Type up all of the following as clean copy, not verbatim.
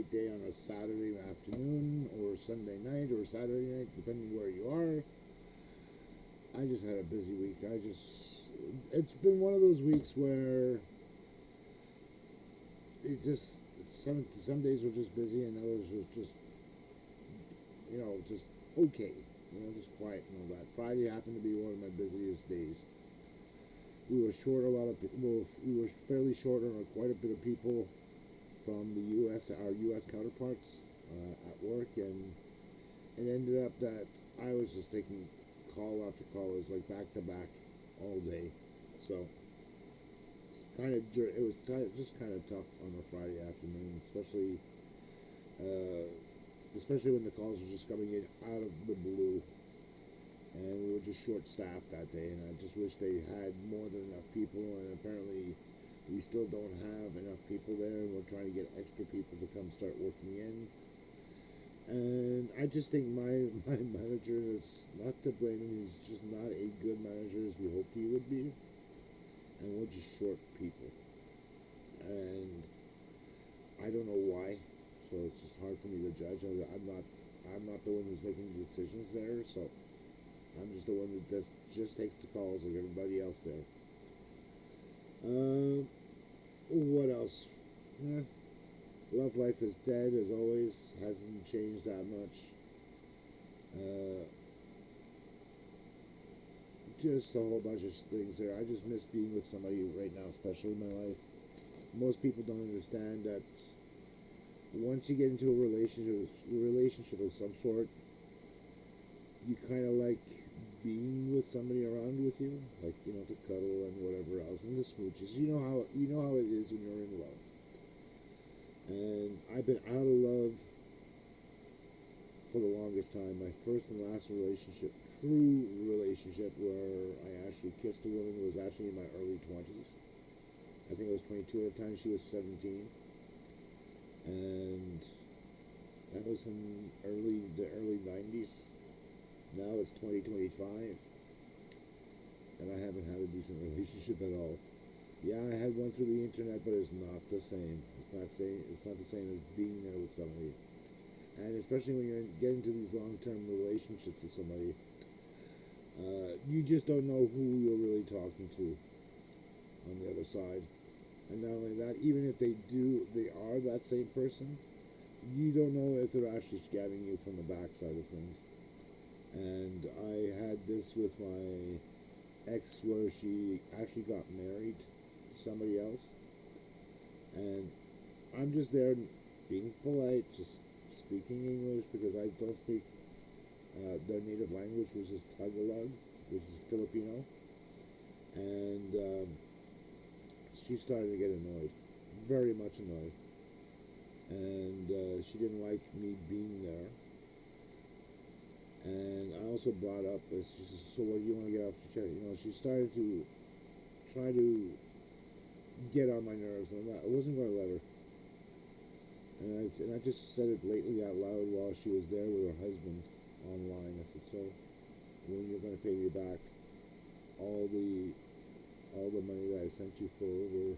great day on a Saturday afternoon or Sunday night or Saturday night, depending where you are. I just had a busy week. It's been one of those weeks where it just, some days were just busy and others was just, just okay. Just quiet and all that. Friday happened to be one of my busiest days. We were short a lot of people. Well, we were fairly short on quite a bit of people from the U.S., our U.S. counterparts at work, and it ended up that I was just taking call after call. It was like back to back all day, so it was just kind of tough on a Friday afternoon, uh, especially when the calls were just coming in out of the blue, and we were just short staffed that day. And I just wish they had more than enough people, and apparently we still don't have enough people there, and we're trying to get extra people to come start working in. And I just think my manager is not to blame him. He's just not a good manager as we hoped he would be, and we're just short people. And I don't know why, so it's just hard for me to judge. I'm not the one who's making the decisions there, so I'm just the one that just takes the calls like everybody else there. What else? Eh, Love Life is Dead as always. Hasn't changed that much. Uh, just a whole bunch of things there. I just miss being with somebody right now, especially in my life. Most people don't understand that once you get into a relationship of some sort, you kind of like being with somebody around with you, like to cuddle and whatever else, and the smooches. You know how it is when you're in love. And I've been out of love for the longest time. My first and last true relationship, where I actually kissed a woman was actually in my early 20s. I think I was 22 at the time. She was 17, and that was in the early 90s. Now it's 2025, and I haven't had a decent relationship at all. Yeah, I had one through the internet, but it's not the same. It's not the same as being there with somebody. And especially when you're getting to these long-term relationships with somebody, you just don't know who you're really talking to on the other side. And not only that, even if they are that same person, you don't know if they're actually scamming you from the backside of things. And I had this with my ex, where she actually got married to somebody else, and I'm just there being polite, just speaking English because I don't speak their native language, which is Tagalog, which is Filipino. And she started to get annoyed, very much annoyed, and she didn't like me being there. And I also brought up, she said, so what do you want to get off your chest? She started to try to get on my nerves, and I wasn't going to let her. And I just said it blatantly out loud while she was there with her husband online. I said, so when you're going to pay me back all the money that I sent you for over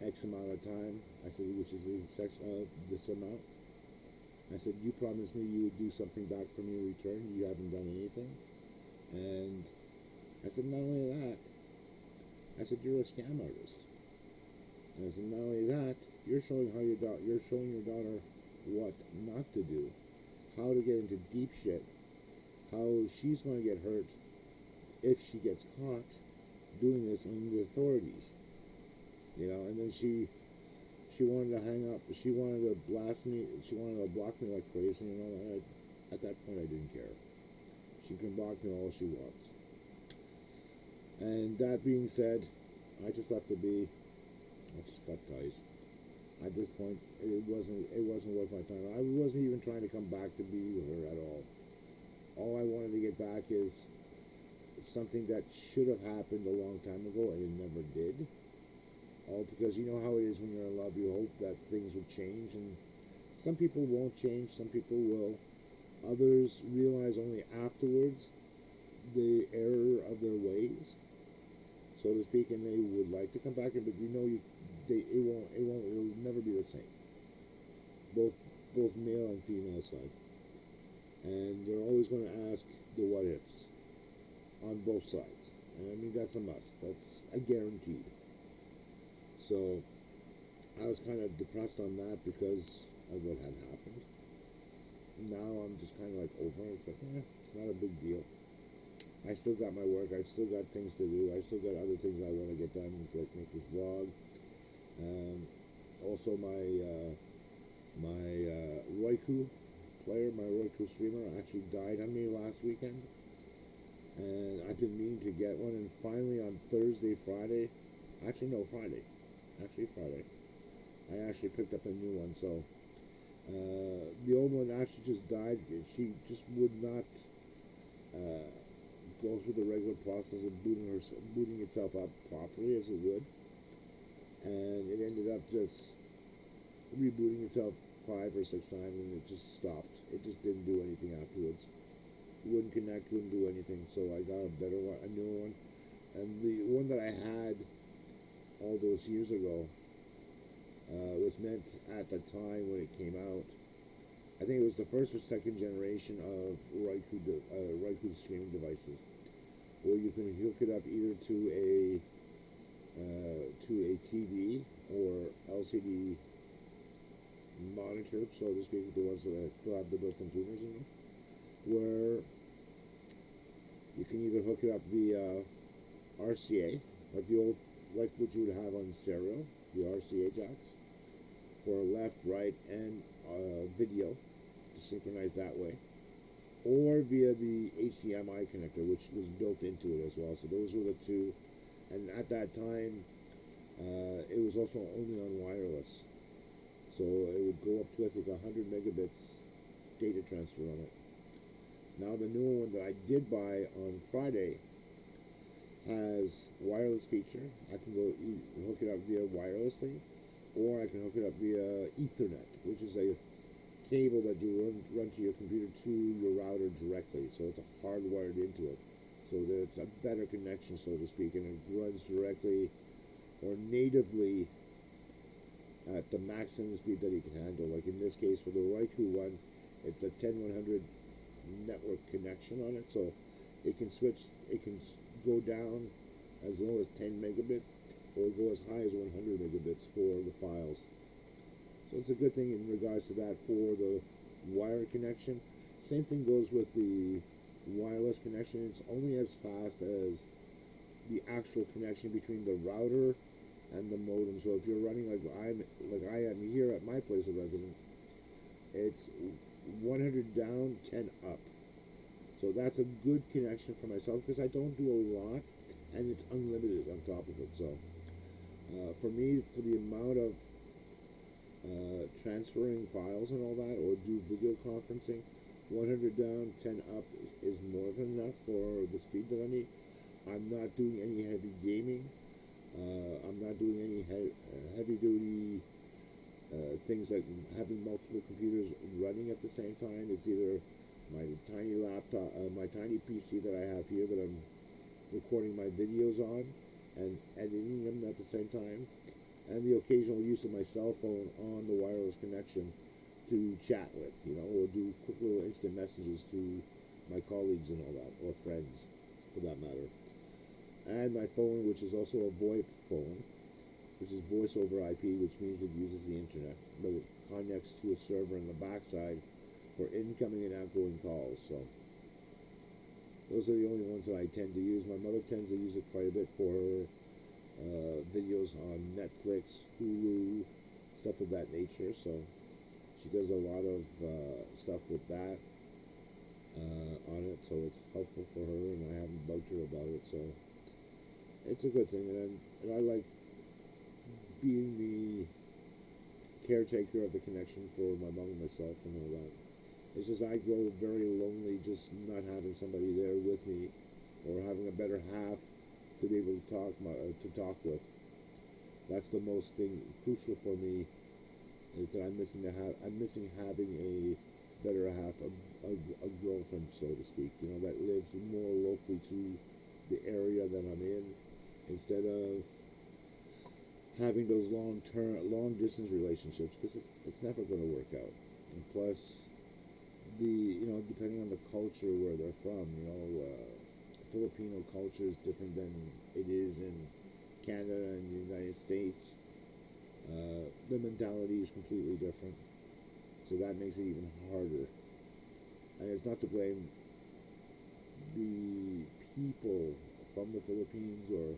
X amount of time? I said, which is the excess of this amount. I said, you promised me you would do something back for me in return. You haven't done anything. And I said, not only that, I said, you're a scam artist. And I said, not only that, you're showing your daughter what not to do, how to get into deep shit, how she's going to get hurt if she gets caught doing this on the authorities. And then she wanted to hang up. She wanted to blast me. She wanted to block me like crazy. At that point, I didn't care. She can block me all she wants. And that being said, I just left her be. I just cut ties. At this point, it wasn't worth my time. I wasn't even trying to come back to be with her at all. All I wanted to get back is something that should have happened a long time ago, and it never did. All because you know how it is when you're in love. You hope that things will change, and some people won't change. Some people will. Others realize only afterwards the error of their ways, so to speak, and they would like to come back, but it will never be the same. both both male and female side, and they're always going to ask the what ifs on both sides. And I mean that's a must. That's a guaranteed. So I was kind of depressed on that because of what had happened. Now I'm just kind of like over it. It's like, it's not a big deal. I still got my work. I've still got things to do. I still got other things I want to get done, like make this vlog. Also, my Roku player, my Roku streamer, actually died on me last weekend, and I've been meaning to get one. And finally, on Thursday, Friday, actually Friday, I actually picked up a new one. So the old one actually just died. She just would not uh, go through the regular process of booting itself up properly as it would, and it ended up just rebooting itself 5 or 6 times, and it just stopped. It just didn't do anything afterwards. Wouldn't connect, wouldn't do anything. So I got a better one, a newer one, and the one that I had all those years ago was meant at the time when it came out. I think it was the first or second generation of Roku streaming devices, where you can hook it up either to a TV or LCD monitor, so to speak, the ones that still have the built-in tuners in them, where you can either hook it up via RCA, like what you would have on stereo, the RCA jacks, for left, right, and video to synchronize that way, or via the HDMI connector, which was built into it as well. So those were the two, and at that time, it was also only on wireless. So it would go up to, I think, 100 megabits data transfer on it. Now the new one that I did buy on Friday has wireless feature. I can hook it up via wirelessly, or I can hook it up via Ethernet, which is a cable that you run to your computer to your router directly. So it's hardwired into it. So that it's a better connection, so to speak, and it runs directly or natively at the maximum speed that it can handle. Like in this case, for the Roku one, it's a 10100 network connection on it, so it can go down as low as 10 megabits or go as high as 100 megabits for the files. So it's a good thing in regards to that for the wired connection. Same thing goes with the wireless connection. It's only as fast as the actual connection between the router and the modem. So if you're running like I am here at my place of residence, it's 100 down, 10 up. So that's a good connection for myself because I don't do a lot, and it's unlimited on top of it. So for me, for the amount of transferring files and all that, or do video conferencing, 100 down, 10 up is more than enough for the speed that I need. I'm not doing any heavy gaming. I'm not doing any heavy duty things like having multiple computers running at the same time. It's either my tiny laptop, my tiny PC that I have here that I'm recording my videos on and editing them at the same time, and the occasional use of my cell phone on the wireless connection to chat with, or do quick little instant messages to my colleagues and all that, or friends for that matter. And my phone, which is also a VoIP phone, which is voice over IP, which means it uses the internet, but it connects to a server in the backside for incoming and outgoing calls. So those are the only ones that I tend to use. My mother tends to use it quite a bit for her videos on Netflix, Hulu, stuff of that nature. So she does a lot of stuff with that on it, so it's helpful for her, and I haven't bugged her about it. So it's a good thing, and I like being the caretaker of the connection for my mom and myself and all that. It's just I grow very lonely just not having somebody there with me, or having a better half to be able to talk with. That's the most thing crucial for me, is that I'm missing having a better half, a girlfriend, so to speak, that lives more locally to the area that I'm in, instead of having those long distance relationships, because it's never going to work out. And plus, depending on the culture where they're from, Filipino culture is different than it is in Canada and the United States. The mentality is completely different, so that makes it even harder. And it's not to blame the people from the Philippines or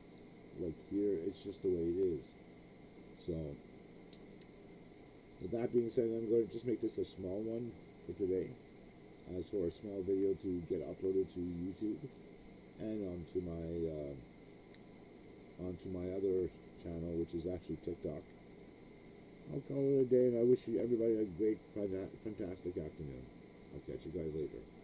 like here, it's just the way it is. So, with that being said, I'm going to just make this a small one for today, as for a small video to get uploaded to YouTube and onto my other channel, which is actually TikTok. I'll call it a day, and I wish you everybody a great, fantastic afternoon. I'll catch you guys later.